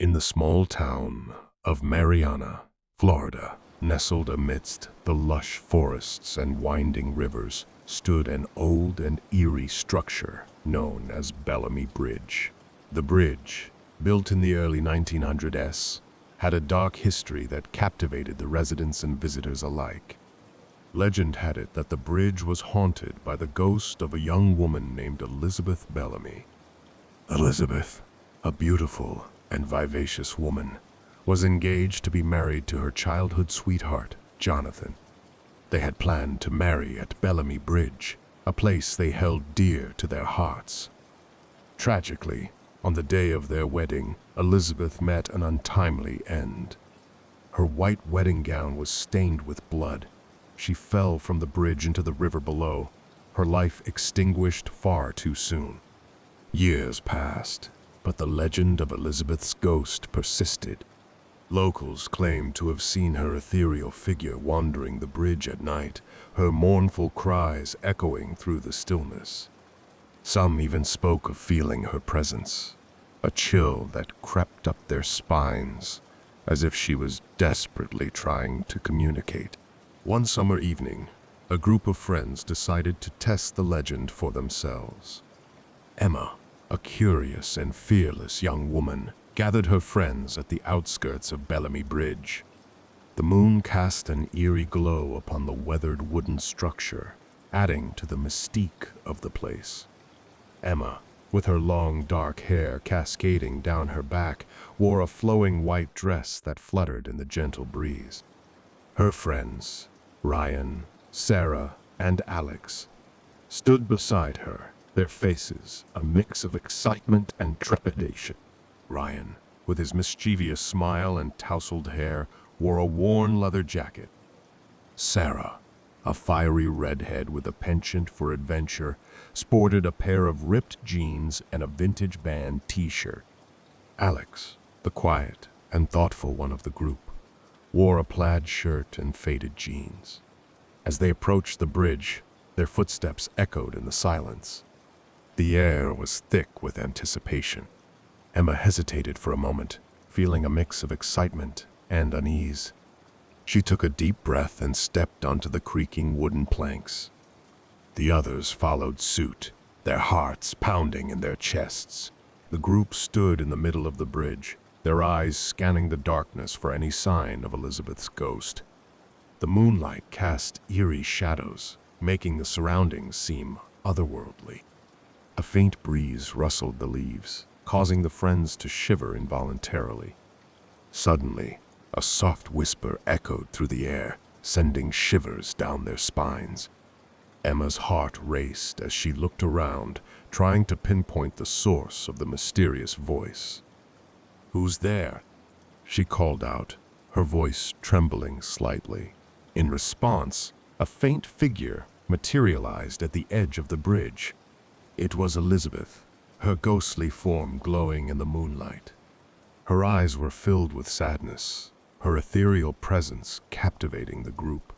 In the small town of Marianna, Florida, nestled amidst the lush forests and winding rivers, stood an old and eerie structure known as Bellamy Bridge. The bridge, built in the early 1900s, had a dark history that captivated the residents and visitors alike. Legend had it that the bridge was haunted by the ghost of a young woman named Elizabeth Bellamy. Elizabeth, a beautiful and vivacious woman, was engaged to be married to her childhood sweetheart, Jonathan. They had planned to marry at Bellamy Bridge, a place they held dear to their hearts. Tragically, on the day of their wedding, Elizabeth met an untimely end. Her white wedding gown was stained with blood. She fell from the bridge into the river below, her life extinguished far too soon. Years passed, but the legend of Elizabeth's ghost persisted. Locals claimed to have seen her ethereal figure wandering the bridge at night, her mournful cries echoing through the stillness. Some even spoke of feeling her presence, a chill that crept up their spines, as if she was desperately trying to communicate. One summer evening, a group of friends decided to test the legend for themselves. Emma, a curious and fearless young woman, gathered her friends at the outskirts of Bellamy Bridge. The moon cast an eerie glow upon the weathered wooden structure, adding to the mystique of the place. Emma, with her long dark hair cascading down her back, wore a flowing white dress that fluttered in the gentle breeze. Her friends, Ryan, Sarah, and Alex, stood beside her, their faces a mix of excitement and trepidation. Ryan, with his mischievous smile and tousled hair, wore a worn leather jacket. Sarah, a fiery redhead with a penchant for adventure, sported a pair of ripped jeans and a vintage band t-shirt. Alex, the quiet and thoughtful one of the group, wore a plaid shirt and faded jeans. As they approached the bridge, their footsteps echoed in the silence. The air was thick with anticipation. Emma hesitated for a moment, feeling a mix of excitement and unease. She took a deep breath and stepped onto the creaking wooden planks. The others followed suit, their hearts pounding in their chests. The group stood in the middle of the bridge, their eyes scanning the darkness for any sign of Elizabeth's ghost. The moonlight cast eerie shadows, making the surroundings seem otherworldly. A faint breeze rustled the leaves, causing the friends to shiver involuntarily. Suddenly, a soft whisper echoed through the air, sending shivers down their spines. Emma's heart raced as she looked around, trying to pinpoint the source of the mysterious voice. "Who's there?" she called out, her voice trembling slightly. In response, a faint figure materialized at the edge of the bridge. It was Elizabeth, her ghostly form glowing in the moonlight. Her eyes were filled with sadness, her ethereal presence captivating the group.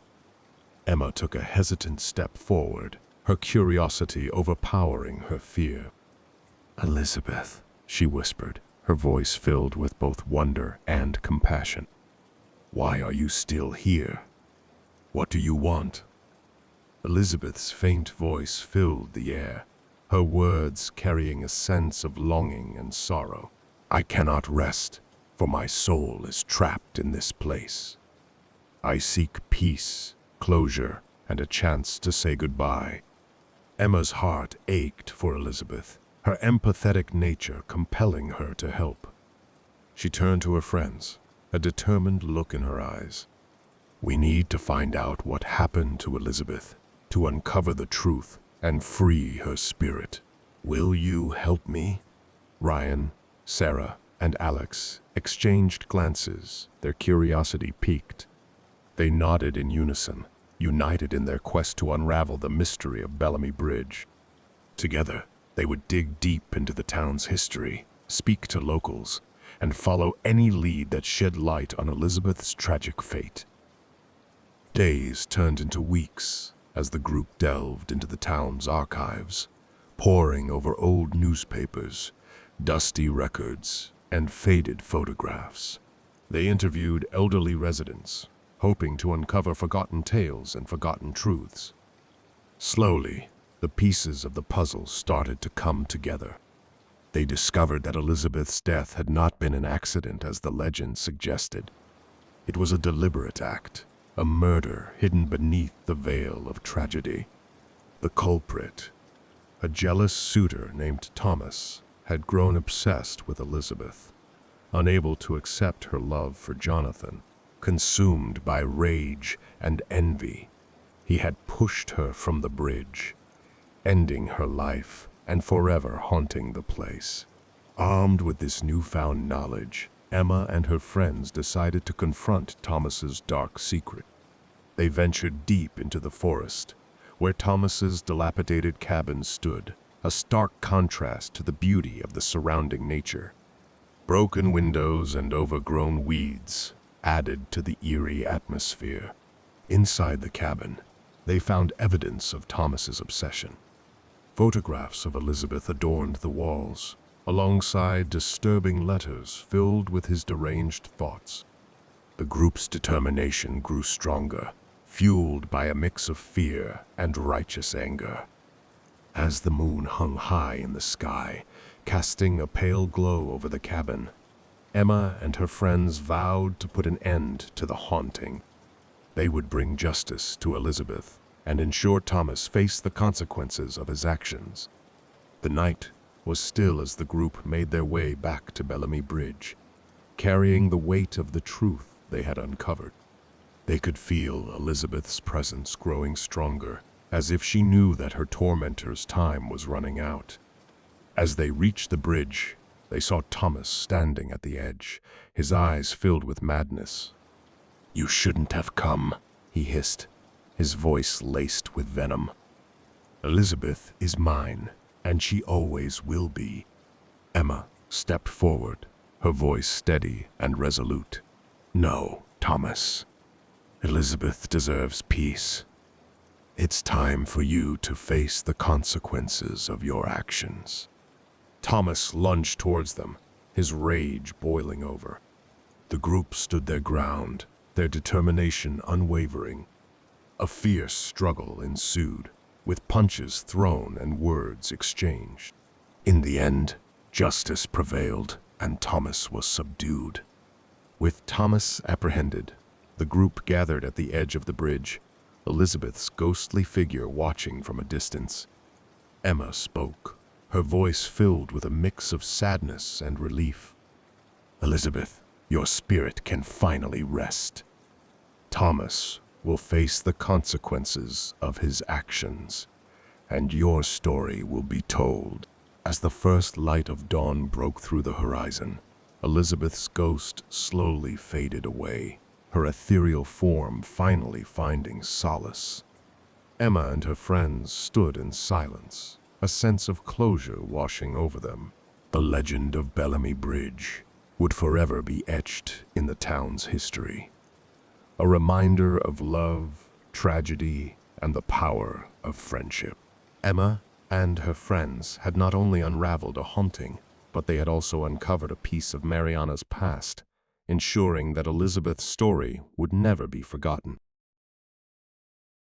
Emma took a hesitant step forward, her curiosity overpowering her fear. "Elizabeth," she whispered, her voice filled with both wonder and compassion. "Why are you still here? What do you want?" Elizabeth's faint voice filled the air, her words carrying a sense of longing and sorrow. "I cannot rest, for my soul is trapped in this place. I seek peace, closure, and a chance to say goodbye." Emma's heart ached for Elizabeth, her empathetic nature compelling her to help. She turned to her friends, a determined look in her eyes. "We need to find out what happened to Elizabeth, to uncover the truth and free her spirit. Will you help me?" Ryan, Sarah, and Alex exchanged glances, their curiosity piqued. They nodded in unison, united in their quest to unravel the mystery of Bellamy Bridge. Together, they would dig deep into the town's history, speak to locals, and follow any lead that shed light on Elizabeth's tragic fate. Days turned into weeks as the group delved into the town's archives, poring over old newspapers, dusty records, and faded photographs. They interviewed elderly residents, hoping to uncover forgotten tales and forgotten truths. Slowly, the pieces of the puzzle started to come together. They discovered that Elizabeth's death had not been an accident as the legend suggested. It was a deliberate act, a murder hidden beneath the veil of tragedy. The culprit, a jealous suitor named Thomas, had grown obsessed with Elizabeth. Unable to accept her love for Jonathan, consumed by rage and envy, he had pushed her from the bridge, ending her life and forever haunting the place. Armed with this newfound knowledge, Emma and her friends decided to confront Thomas's dark secret. They ventured deep into the forest, where Thomas's dilapidated cabin stood, a stark contrast to the beauty of the surrounding nature. Broken windows and overgrown weeds added to the eerie atmosphere. Inside the cabin, they found evidence of Thomas's obsession. Photographs of Elizabeth adorned the walls, alongside disturbing letters filled with his deranged thoughts. The group's determination grew stronger, fueled by a mix of fear and righteous anger. As the moon hung high in the sky, casting a pale glow over the cabin, Emma and her friends vowed to put an end to the haunting. They would bring justice to Elizabeth and ensure Thomas faced the consequences of his actions. The night was still as the group made their way back to Bellamy Bridge, carrying the weight of the truth they had uncovered. They could feel Elizabeth's presence growing stronger, as if she knew that her tormentor's time was running out. As they reached the bridge, they saw Thomas standing at the edge, his eyes filled with madness. "You shouldn't have come," he hissed, his voice laced with venom. "Elizabeth is mine, and she always will be." Emma stepped forward, her voice steady and resolute. "No, Thomas. Elizabeth deserves peace. It's time for you to face the consequences of your actions." Thomas lunged towards them, his rage boiling over. The group stood their ground, their determination unwavering. A fierce struggle ensued, with punches thrown and words exchanged. In the end, justice prevailed, and Thomas was subdued. With Thomas apprehended, the group gathered at the edge of the bridge, Elizabeth's ghostly figure watching from a distance. Emma spoke, her voice filled with a mix of sadness and relief. "Elizabeth, your spirit can finally rest. Thomas will face the consequences of his actions, and your story will be told." As the first light of dawn broke through the horizon, Elizabeth's ghost slowly faded away, her ethereal form finally finding solace. Emma and her friends stood in silence, a sense of closure washing over them. The legend of Bellamy Bridge would forever be etched in the town's history, a reminder of love, tragedy, and the power of friendship. Emma and her friends had not only unraveled a haunting, but they had also uncovered a piece of Marianna's past, ensuring that Elizabeth's story would never be forgotten.